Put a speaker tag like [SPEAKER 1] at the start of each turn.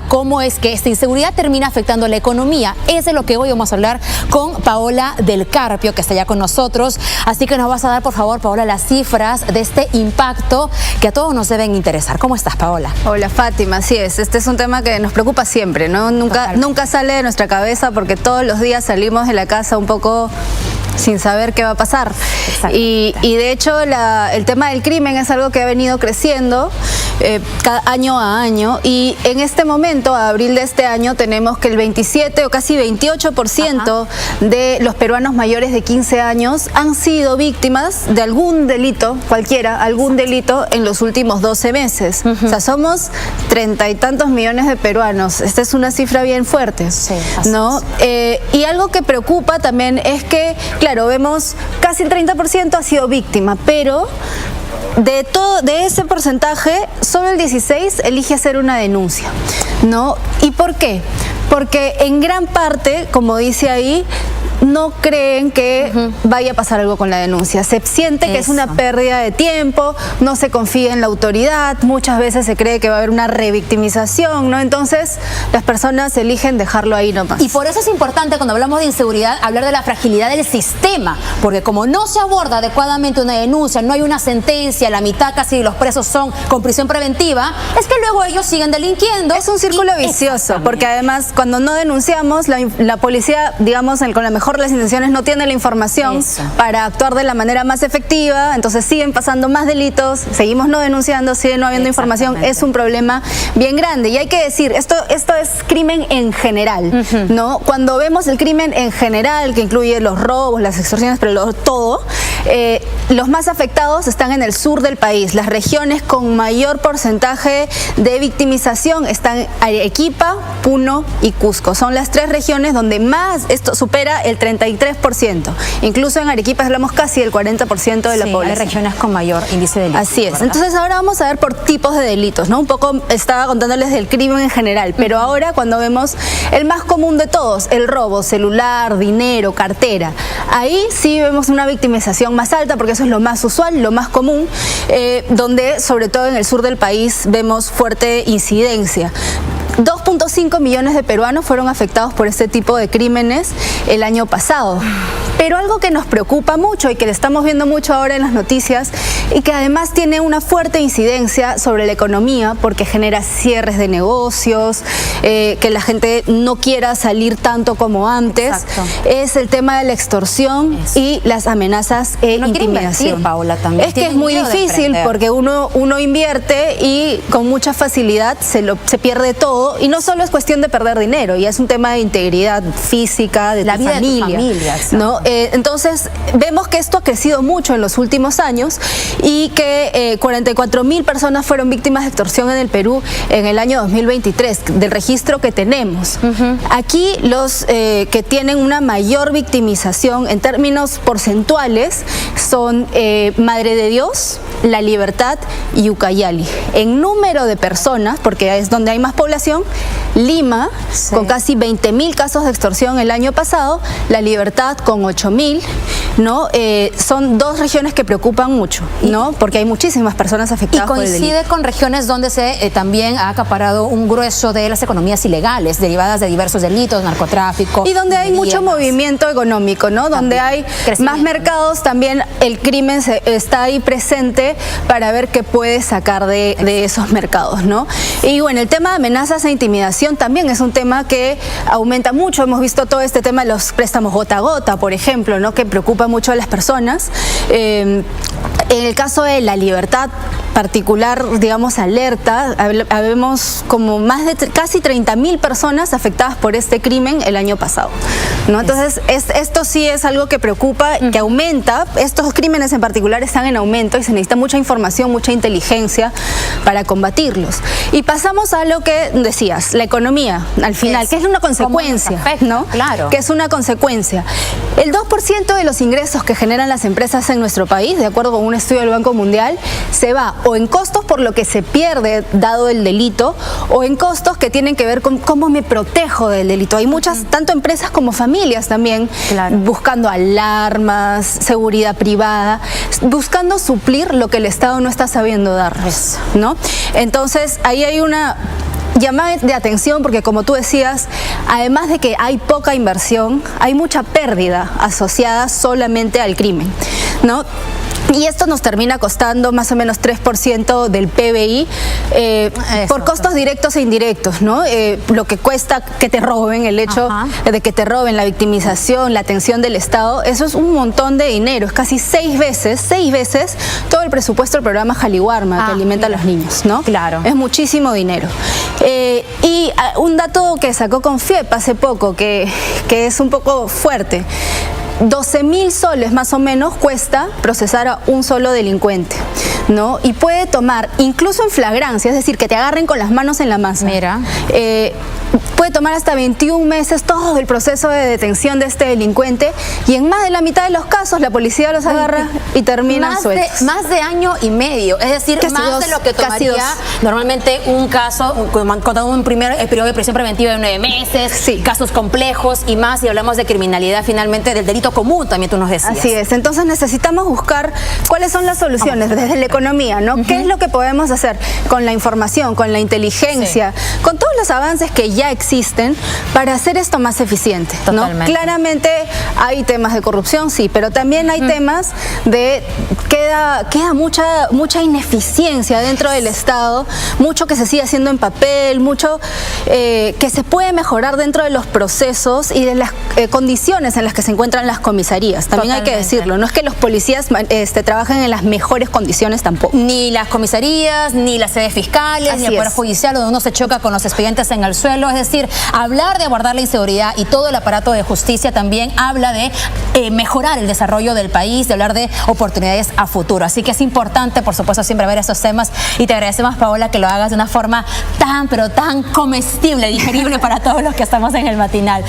[SPEAKER 1] cómo es que esta inseguridad termina afectando la economía. Es de lo que hoy vamos a hablar con Paola del Carpio, que está ya con nosotros. Así que nos vas a dar, por favor, Paola, las cifras de este impacto que a todos nos deben interesar. ¿Cómo estás, Paola?
[SPEAKER 2] Hola, Fátima. Así es. Este es un tema que nos preocupa siempre, ¿no? Nunca sale de nuestra cabeza porque todos los días salimos de la casa un poco sin saber qué va a pasar. Y de hecho el tema del crimen es algo que ha venido creciendo año a año, y en este momento, a abril de este año, tenemos que el 27 o casi 28% de los peruanos mayores de 15 años han sido víctimas de algún delito, algún delito en los últimos 12 meses. O sea, somos 30 y tantos millones de peruanos. Esta es una cifra bien fuerte,
[SPEAKER 1] sí,
[SPEAKER 2] ¿no? Y algo que preocupa también es que, claro, vemos casi el 30% ha sido víctima, pero de ese porcentaje, solo el 16% elige hacer una denuncia, ¿no? ¿Y por qué? Porque en gran parte, como dice ahí, no creen que vaya a pasar algo con la denuncia. Se siente que es una pérdida de tiempo, no se confía en la autoridad, muchas veces se cree que va a haber una revictimización, ¿no? Entonces, las personas eligen dejarlo ahí nomás.
[SPEAKER 1] Y por eso es importante, cuando hablamos de inseguridad, hablar de la fragilidad del sistema, porque como no se aborda adecuadamente una denuncia, no hay una sentencia, la mitad casi de los presos son con prisión preventiva, es que luego ellos siguen delinquiendo.
[SPEAKER 2] Es un círculo vicioso, porque además, cuando no denunciamos, la policía, digamos, con la mejor las intenciones, no tiene la información para actuar de la manera más efectiva, entonces siguen pasando más delitos, seguimos no denunciando, sigue no habiendo información. Es un problema bien grande, y hay que decir, esto es crimen en general, ¿no? Cuando vemos el crimen en general, que incluye los robos, las extorsiones, pero todo, los más afectados están en el sur del país. Las regiones con mayor porcentaje de victimización están Arequipa, Puno y Cusco. Son las tres regiones donde más esto supera el 33%. Incluso en Arequipa hablamos casi del 40% de la población.
[SPEAKER 1] Hay regiones con mayor índice de delitos.
[SPEAKER 2] Así es. ¿Verdad? Entonces ahora vamos a ver por tipos de delitos, ¿no? Un poco estaba contándoles del crimen en general, pero ahora cuando vemos el más común de todos, el robo, celular, dinero, cartera, ahí sí vemos una victimización más alta, porque eso es lo más usual, lo más común, donde sobre todo en el sur del país vemos fuerte incidencia. 2.5 millones de peruanos fueron afectados por este tipo de crímenes el año pasado. Pero algo que nos preocupa mucho y que le estamos viendo mucho ahora en las noticias, y que además tiene una fuerte incidencia sobre la economía, porque genera cierres de negocios, que la gente no quiera salir tanto como antes, es el tema de la extorsión y las amenazas e intimidación.
[SPEAKER 1] Paola, también.
[SPEAKER 2] Es que es muy difícil, porque uno invierte y con mucha facilidad se pierde todo. Y no solo es cuestión de perder dinero, ya es un tema de integridad física, de la vida familia, de tu familia, ¿no? Entonces, vemos que esto ha crecido mucho en los últimos años, y que 44.000 personas fueron víctimas de extorsión en el Perú en el año 2023, del registro que tenemos. Aquí los que tienen una mayor victimización en términos porcentuales son Madre de Dios, La Libertad y Ucayali. En número de personas, porque es donde hay más población, Lima, con casi 20.000 casos de extorsión el año pasado, La Libertad con 8.000, ¿no? Son dos regiones que preocupan mucho, ¿no? Porque hay muchísimas personas afectadas por el delito.
[SPEAKER 1] Y coincide con regiones donde se también ha acaparado un grueso de las economías ilegales, derivadas de diversos delitos, narcotráfico.
[SPEAKER 2] Y donde hay mucho movimiento económico, ¿no? Donde hay más mercados, también el crimen está ahí presente para ver qué puede sacar de esos mercados, ¿no? Y bueno, el tema de amenazas e intimidación también es un tema que aumenta mucho. Hemos visto todo este tema de los préstamos gota a gota, por ejemplo, ¿no? Que preocupa mucho a las personas. En el caso de La Libertad, particular, digamos, alerta, habemos como más de casi 30.000 personas afectadas por este crimen el año pasado, ¿no? Entonces, esto sí es algo que preocupa, que aumenta. Estos crímenes en particular están en aumento y se necesita mucha información, mucha inteligencia para combatirlos. Y pasamos a lo que decías, la economía, al final, que es una consecuencia, ¿no?
[SPEAKER 1] Claro.
[SPEAKER 2] Que es una consecuencia. El 2% de los ingresos que generan las empresas en nuestro país, de acuerdo con un estudio del Banco Mundial, se va o en costos por lo que se pierde dado el delito, o en costos que tienen que ver con cómo me protejo del delito. Hay muchas, tanto empresas como familias también, buscando alarmas, seguridad privada, buscando suplir lo que el Estado no está sabiendo dar, ¿no? Entonces, ahí hay una llamada de atención porque, como tú decías, además de que hay poca inversión, hay mucha pérdida asociada solamente al crimen, ¿no? Y esto nos termina costando más o menos 3% del PBI por costos directos e indirectos, ¿no? Lo que cuesta que te roben, el hecho de que te roben, la victimización, la atención del Estado, eso es un montón de dinero, es casi 6 veces todo el presupuesto del programa Jaliwarma que alimenta a los niños, ¿no?
[SPEAKER 1] Claro.
[SPEAKER 2] Es muchísimo dinero. Y un dato que sacó Confiep hace poco, que es un poco fuerte. 12.000 soles más o menos cuesta procesar a un solo delincuente, ¿no? Y puede tomar, incluso en flagrancia, es decir, que te agarren con las manos en la masa.
[SPEAKER 1] Mira.
[SPEAKER 2] Puede tomar hasta 21 meses todo el proceso de detención de este delincuente y en más de la mitad de los casos la policía los agarra y terminan sueltos.
[SPEAKER 1] Más de año y medio, es decir,
[SPEAKER 2] casi
[SPEAKER 1] más de lo que tomaría normalmente un caso, con un primer periodo de prisión preventiva de 9 meses, casos complejos y más, y hablamos de criminalidad finalmente, del delito común, también tú nos decías.
[SPEAKER 2] Así es, entonces necesitamos buscar cuáles son las soluciones desde la economía, ¿no? ¿Qué es lo que podemos hacer con la información, con la inteligencia, con todos los avances que ya existen para hacer esto más eficiente, ¿no? Claramente hay temas de corrupción, sí, pero también hay temas de queda mucha ineficiencia dentro del Estado, mucho que se sigue haciendo en papel, mucho que se puede mejorar dentro de los procesos y de las condiciones en las que se encuentran las comisarías. También hay que decirlo, no es que los policías trabajen en las mejores condiciones tampoco.
[SPEAKER 1] Ni las comisarías, ni las sedes fiscales, ni el Poder Judicial, donde uno se choca con los expedientes en el suelo. Es decir, hablar de abordar la inseguridad y todo el aparato de justicia también habla de mejorar el desarrollo del país, de hablar de oportunidades a futuro. Así que es importante, por supuesto, siempre ver esos temas y te agradecemos, Paola, que lo hagas de una forma tan, pero tan comestible, digerible para todos los que estamos en el matinal.